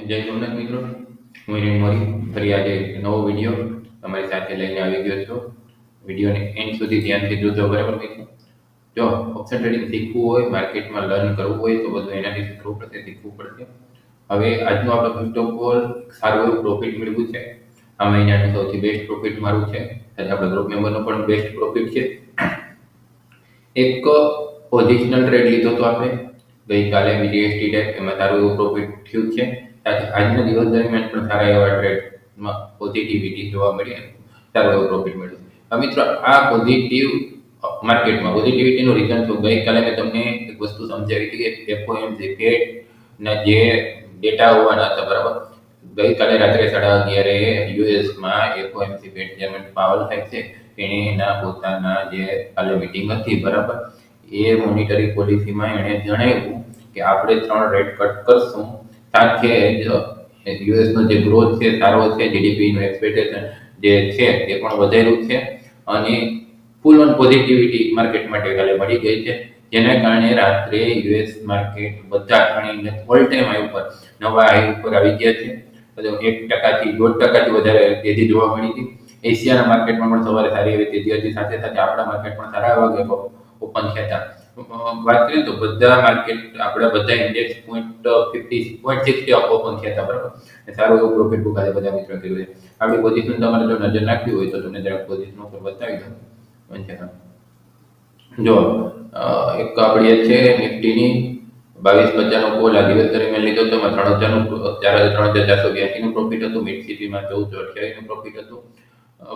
જય સોમનાથ મિત્રો, હું હિરેન મોરી ફરી આજે એક નવો વિડીયો તમારી સાથે લઈને આવી ગયો છું. વિડીયોને એન્ડ સુધી ધ્યાનથી જોજો, બરાબર મિત્રો. જો ઓપ્શન ટ્રેડિંગ શીખવું હોય, માર્કેટમાં લર્ન કરવું હોય તો બધું એનાલિસિસ કરવું પડશે, શીખવું પડશે. હવે આજનો આપણો ફર્સ્ટ ઓફ ઓલ સારું એવું પ્રોફિટ મેળવ્યું છે. આ મહિનાનું સૌથી બેસ્ટ પ્રોફિટ મારું છે, સાથે આપણા ગ્રુપ મેમ્બરનો પણ બેસ્ટ પ્રોફિટ છે. એક પોઝિશનલ ટ્રેડ લીધો તો આપણે ગઈકાલે BTST ટેક, એમાં સારું એવું પ્રોફિટ થયું છે. સાથે આજના દિવસ દરમિયાન પણ સારા એવા ટ્રેડમાં પોઝિટિવિટી જોવા મળી અને સારો એવો પ્રોફિટ મળ્યો. હવે મિત્રો, આ પોઝિટિવ માર્કેટમાં પોઝિટિવિટીનું રીઝન શું? ગઈકાલે મેં તમને એક વસ્તુ સમજાવી હતી કે FOMC ફેડના જે ડેટા હોવાના હતા, બરાબર. ગઈકાલે રાત્રે 11:30 યુએસમાં FOMC ફેડ ચેરમેન પાવલ સાહેબ છે, એણે એના પોતાના જે કાલે મીટિંગ હતી, બરાબર, એ મોનિટરી પોલિસીમાં એણે જણાવ્યું કે આપણે 3 રેટ કટ કરશું. સાથે યુએસનો જે ગ્રોથ છે સારો છે, જીડીપીનું એક્સપેક્ટેશન જે છે એ પણ વધેલું છે અને ફૂલ ઓન પોઝિટિવિટી માર્કેટ માટે કાલે મળી ગઈ છે, જેના કારણે રાત્રે યુએસ માર્કેટ બધા ગણીને ઓલ ટાઈમ હાઈ ઉપર, નવા હાઈ ઉપર આવી ગયા છે. 1%થી 1.5% વધારે તેજી જોવા મળી હતી. એશિયાના માર્કેટમાં પણ સવારે સારી એવી તેજી હતી. સાથે સાથે આપણા માર્કેટ પણ સારા એવા ગેપ ઓપન થયા હતા. વાત કરીએ તો બધા માર્કેટ, આપણા બધા ઇન્ડેક્સ 0.60 ઓપન થયા હતા, બરાબર. સારું એવું પ્રોફિટ બુક આજે બધા મિત્રો કર્યું છે. આપણી પોઝિશન તમારે જો નજર નાખવી હોય તો તમને જરાક પોઝિશન ઉપર બતાવી દઉં. જો એક આપણી છે નિફ્ટીની 2250 નો કોલ આ દિવસ દરમિયાન લીધો તો 3,482 નું પ્રોફિટ હતું. મિડ સિટીમાં 1428 નું પ્રોફિટ હતું.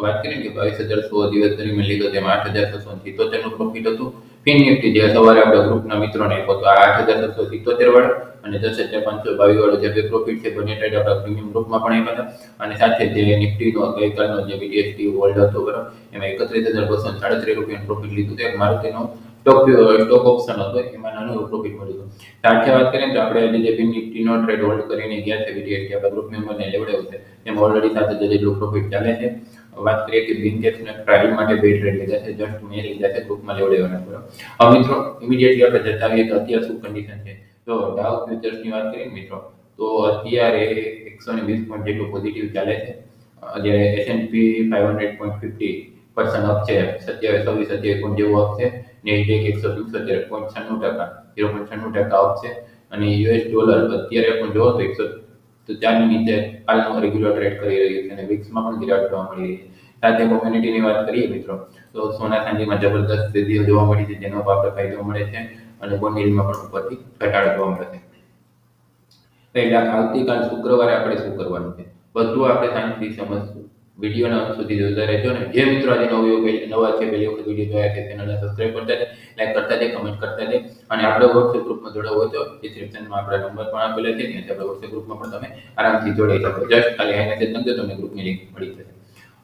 વાત કરીએ કે 22,100 દિવસ દરમિયાન લીધો તેમાં 8,677 નું પ્રોફિટ હતું. ફિન નિફ્ટી જે સવારે આપણા ગ્રુપના મિત્રોને આપ્યો તો આ 8,777 વાળો અને 10,522 વાળો જે બે પ્રોફિટ છે, બંને ટ્રેડ આપણા પ્રીમિયમ ગ્રુપમાં પણ આપ્યા હતા. અને સાથે જે નિફ્ટીનો ગઈકાલનો જે BTST હોલ્ડ હતો, બરાબર, એમાં 31,237 રૂપિયાનું પ્રોફિટ લીધું હતું. એક મારુતિનો સ્ટોક ઓપ્શન હતો, એમાં નાનું એવું પ્રોફિટ મળ્યું હતું. સાથે વાત કરીએ તો આપણે આજે જે ફિન નિફ્ટીનો ટ્રેડ હોલ્ડ કરીને ગયા છે, BTST આપણા ગ્રુપ મેમ્બરને લેવડાવ્યું છે, એમાં ઓલરેડી 7,000 જેટલું પ્રોફિટ ચાલે છે. વાત કરીએ કે બિનકેપ્સને ટ્રાયલ માટે બે ટ્રેડ લીધા છે, જસ્ટ મેં લીધા છે ગ્રુપમાં લેવડાવવાના, બરાબર. હવે મિત્રો, ઇમિડિયેટલી આપણે જતા આવીએ તો અત્યારે શું કન્ડિશન છે. જો ડાઉ ફ્યુચર્સની વાત કરીએ મિત્રો, તો અત્યારે 120 પોઈન્ટ જેટલું પોઝિટિવ ચાલે છે. જ્યારે S&P 500.50% અપ છે, 27 પોઈન્ટ જેવું અપ છે. નેસડેક 175.96%, 0.96% અપ છે. અને US ડોલર અત્યારે પણ જોવો તો 104 ની નીચે કાલનો રેગ્યુલર ટ્રેડ કરી રહ્યું છે અને વિક્સમાં પણ ગિરાવટ જોવા મળી રહી છે. સાથે કોમ્યુનિટીની વાત કરીએ મિત્રો, તો સોના ચાંદીમાં જબરદસ્ત તેજીઓ જોવા મળી છે, જેનો આપણે ફાયદો મળે છે અને બોન્ડ યીલ્ડમાં પણ ઉપરથી ઘટાડો જોવા મળે છે. પહેલા આવતીકાલ શુક્રવારે આપણે શું કરવાનું છે બધું આપણે શાંતિથી સમજશું. વિડીયોના અંત સુધી જોતા રહેજો ને જે મિત્રો આજે નવા છે, પહેલી વખત વિડીયો જોયા છે, ચેનલને સબસ્ક્રાઇબ કરતા જાય, લાઈક કરતા જાય, કમેન્ટ કરતા જાય. અને આપણે વોટ્સએપ ગ્રુપમાં જોડાવો હોય તો ડિસ્ક્રિપ્શનમાં આપણા નંબર પણ આપેલા છે, ત્યાંથી આપણે વોટ્સએપ ગ્રુપમાં પણ તમે આરામથી જોડાઈ શકો. જસ્ટ ખાલી આઈને મેસેજ નાખજો, તમને ગ્રુપની લિંક મળી જશે.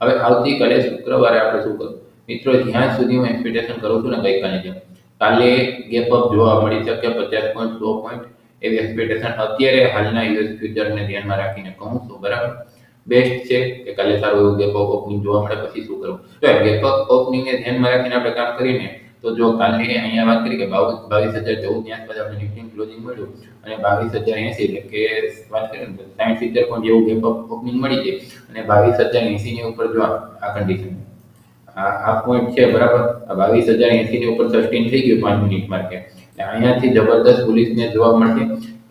હવે આવતીકાલે શુક્રવારે આપણે શું કરવું મિત્રો? જ્યાં સુધી હું એક્સપેક્ટેશન કરું છું ને ગઈકાલે જેમ, કાલે ગેપ અપ જોવા મળી શકે 50 પોઈન્ટ 100 પોઈન્ટ એવી એક્સપેક્ટેશન અત્યારે હાલના યુએસ ફ્યુચરને ધ્યાનમાં રાખીને કહું છું, બરાબર. બેસ્ટ છે કે કાલે સારું એવું ગેપ અપ ઓપનિંગ જોવા મળે પછી શું કરવું. તો ગેપ અપ ઓપનિંગને ધ્યાનમાં રાખીને આપણે કામ કરીને તો જો કાલે અહીંયા વાત કરી કે 22,014 ની આસપાસ આપણે નિફ્ટી ક્લોઝિંગ મળ્યું અને 22,080 એટલે કે વાત કરીએ ને 60-70 પોઈન્ટ જેવું ગેપ અપ ઓપનિંગ મળી જાય અને 22,080 ની ઉપર જો આ કન્ડિશન આ પોઈન્ટ છે, બરાબર, આ 22,080 ની ઉપર સસ્ટેન થઈ ગયું 5 મિનિટ માર્કેટ, એટલે અહીંયાથી જબરદસ્ત બુલિશનેસ જોવા મળશે.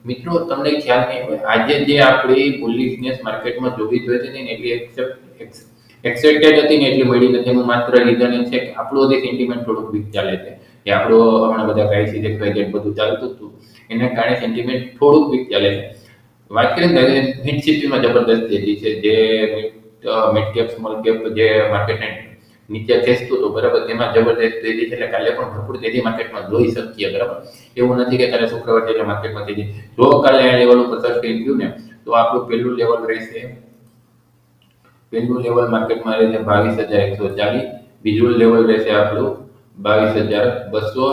મિત્રો, તમને ખ્યાલ નહીં હોય, આજે જે આપણી બુલિશનેસ માર્કેટમાં જોવી જોઈએ ને એટલી એક્સેપ્ટેડ હતી ને એટલી મળી નથી. એનું માત્ર રીઝન એ છે કે આપણું જે સેન્ટિમેન્ટ થોડુંક વીક ચાલે છે, કે આપણો હમણાં બધા ક્રાઇસિસ એક્સવાયઝેડ બધું ચાલતું હતું, એના કારણે સેન્ટિમેન્ટ થોડુંક વીક ચાલે છે. વાત કરીએ ને મિડ સિટીમાં જબરદસ્ત તેજી છે, જે મિડ કેપ સ્મોલ કેપ જે માર્કેટને નીચે ખેંચતું હતું, બરાબર, તેમાં જબરદસ્ત તેજી છે. એટલે કાલે પણ ભરપૂર તેજી માર્કેટમાં જોઈ શકીએ, બરાબર. એવું નથી કે કાલે શુક્રવાર એટલે માર્કેટમાં તેજી. જો કાલે આ લેવલ ઉપર સસ્ટેન થયું ને તો આપણું પહેલું લેવલ માર્કેટમાં રહેશે 22,140, બીજું લેવલ રહેશે આપણું 22,200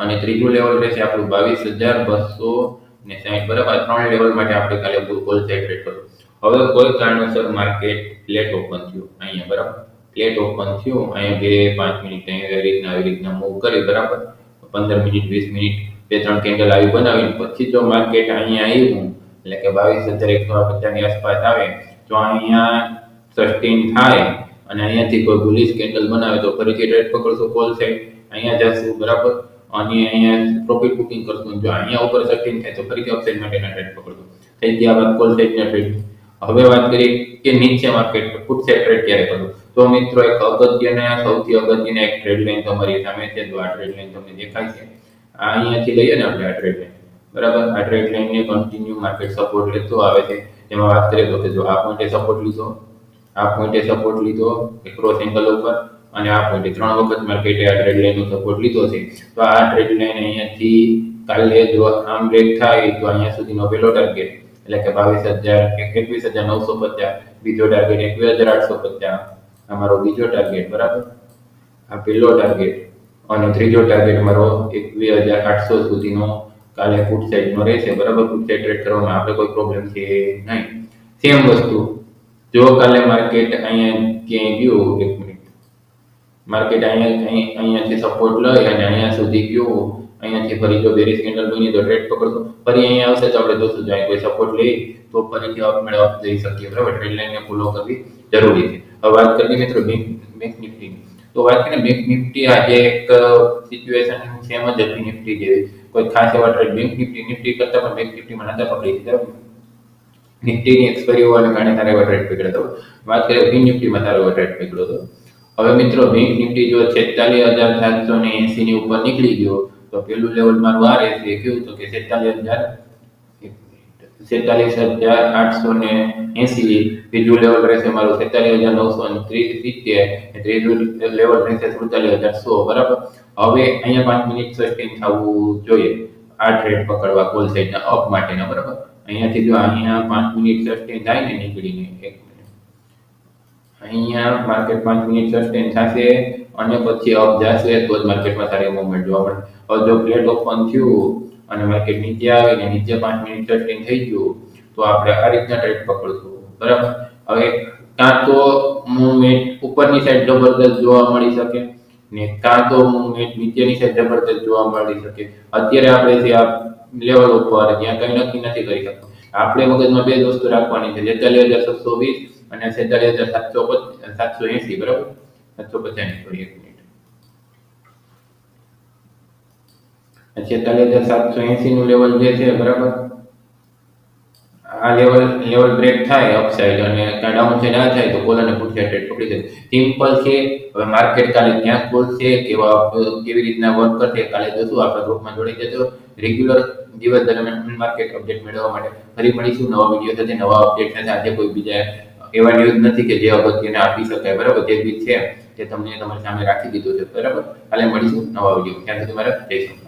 અને ત્રીજું લેવલ રહેશે આપણું 22,260, બરાબર. 3 લેવલ માટે આપણે કાલે કોલ સાઈડ ટ્રેડ કરવું. હવે કોઈ કારણોસર માર્કેટ ફ્લેટ ઓપન થયું અહીંયા, બરાબર, ફ્લેટ ઓપન થયું અહીંયા 2-5 મિનિટ અહીંયા આવી રીતના મૂવ કરી, બરાબર, 15 મિનિટ 20 મિનિટ 2-3 કેન્ડલ આવી બનાવીને પછી જો માર્કેટ અહીંયા આવ્યું એટલે કે 22,150 ની આસપાસ આવે તો અહીંયા સસ્ટેન થાય અને અહીંયાથી કોઈ બુલિશ કેન્ડલ બનાવે તો ફરીથી ટ્રેડ પકડશું કોલ સાઈડ, અહીંયા જશું બરાબર, અને અહીંયા પ્રોફિટ બુકિંગ કરશું. જો અહીંયા ઉપર સસ્ટેન થાય તો ફરીથી અપસાઇડ માટેના ટ્રેડ પકડશું. થઈ ગયા વાત કોલ સાઈડના ટ્રેડ. હવે વાત કરીએ કે નીચે માર્કેટ ફૂટ સાઈડ ટ્રેડ ક્યારે કરવું. તો મિત્રો એક અગત્યના સૌથી અગત્યની એક ટ્રેડ લાઈન તમારી સામે છે. તો આ ટ્રેડ લાઈન તમને દેખાય છે. આ અહીંયાથી લઈએ ને આપણે આ ટ્રેડ લાઈન બરાબર. આ ટ્રેડ લાઈનને કન્ટિન્યુ માર્કેટ સપોર્ટ લેતો આવે છે. જેમાં વાત કરીએ તો કે જો આ પોઈન્ટે સપોર્ટ લીધો, આ પોઈન્ટે સપોર્ટ લીધો ક્રોસ એંગલ ઉપર, અને આ પોઈન્ટે 3 વખત માર્કેટે આ ટ્રેડ લાઈનનો સપોર્ટ લીધો છે. તો આ ટ્રેડ લાઈન અહીંયાથી કાલે જો આમ બ્રેક થાય તો અહીંયા સુધીનો પહેલો ટાર્ગેટ એટલે કે 22,000 21,950, બીજો ટાર્ગેટ 21,850, અમારો બીજો ટાર્ગેટ બરાબર, આ પહેલો ટાર્ગેટ, અને ત્રીજો ટાર્ગેટ મારો 21,800 સુધીનો કાલે ફૂટ સાઈડનો રહેશે બરાબર. ફૂટ સાઈડ ટ્રેડ કરવામાં આપણે કોઈ પ્રોબ્લેમ છે નહીં. સેમ વસ્તુ જો કાલે માર્કેટ અહીંયા ક્યાંય ગયું, એક મિનિટ, માર્કેટ અહીંયાથી સપોર્ટ લઈ અને અહીંયા સુધી ગયું, અહીંયાથી ફરી જો બેરિશ કેન્ડલ બની તો ટ્રેડ પકડતો, ફરી અહીંયા આવશે તો આપણે જોશું જાય કોઈ સપોર્ટ લઈ તો ફરીથી અપ જઈ શકીએ બરાબર. ટ્રેડ લાઈનને ફોલો કરવી જરૂરી છે. હવે વાત કરીએ મિત્રો બેંક નિફ્ટીની. તો વાત કરીએ બેંક નિફ્ટી આજે એક સિચ્યુએશન સેમ જ હતી નિફ્ટી જેવી, કોઈ ખાસ એવા ટ્રેડ બેંક નિફ્ટી કરતા પણ બેંક નિફ્ટીમાં નતા પકડી દીધા. નિફ્ટીની એક્સપાયરી હોવાને કારણે સારા એવા ટ્રેડ પકડ્યો હતો. વાત કરીએ બેંક નિફ્ટીમાં સારો એવો ટ્રેડ પકડ્યો હતો. હવે મિત્રો બેંક નિફ્ટી જો 46,780 ની ઉપર નીકળી ગયો તો પેલું લેવલ મારું આ રહેશે કેવું તો કે 46,880, બીજું લેવલ રહેશે મારું 46,970, ત્રીજું લેવલ રહેશે 47,100 બરાબર. હવે અહીંયા 5 મિનિટ સસ્ટેન થવું જોઈએ આ ટ્રેડ પકડવા કોલ સાઈડના અપ માટેના બરાબર. અહીંયાથી જો અહીંયા 5 મિનિટ સસ્ટેન થાય ને નીકળીને, એક મિનિટ, અહીંયા માર્કેટ 5 મિનિટ સસ્ટેન થશે અને પછી અપ જશે તો જ માર્કેટમાં સારી મૂવમેન્ટ જોવા મળે. હવે જો પ્લેટ ઓપન થયું અને માર્કેટ નીચે આવીને નીચે 5 મિનિટ સસ્ટેન થઈ ગયું તો આપણે આ રીતના ટ્રેડ પકડશું બરાબર. હવે કાં તો મૂવમેન્ટ ઉપરની સાઈડ જબરદસ્ત જોવા મળી શકે ને કાં તો મૂવમેન્ટ નીચેની સાઈડ જબરદસ્ત જોવા મળી શકે. અત્યારે આપણે જે આ લેવલ ઉપર જ્યાં કંઈ નક્કી નથી કરી શકતું. આપણે મગજમાં બે વસ્તુ રાખવાની છે, 46,720 અને 46,780 બરાબર, 750 સોરી, એક મિનિટ, 46,780 નું લેવલ જે છે બરાબર, આ લેવલ બ્રેક થાય અપસાઇડ અને ડાઉન સાઇડ ના થાય તો કોલ અને પુટ સાઇડ ટ્રેડ પકડી જાય. સિમ્પલ છે. હવે માર્કેટ કાલે ક્યાં ખોલશે, કેવી રીતના વર્ક કરશે કાલે જોશું. આપણા ગ્રુપમાં જોડાઈ જજો. રેગ્યુલર દિવસ દરમિયાન માર્કેટ અપડેટ મેળવવા માટે ફરી મળીશું નવા વિડીયો સાથે, નવા અપડેટ સાથે. આજે કોઈ બીજા એવા ન્યૂઝ નથી કે જે અગત્યને આપી શકાય બરાબર. જે બી છે તે તમને તમારી સામે રાખી દીધું છે બરાબર. કાલે મળીશું નવા વિડીયો. ત્યાં સુધી મારા જય શ્રી કૃષ્ણ.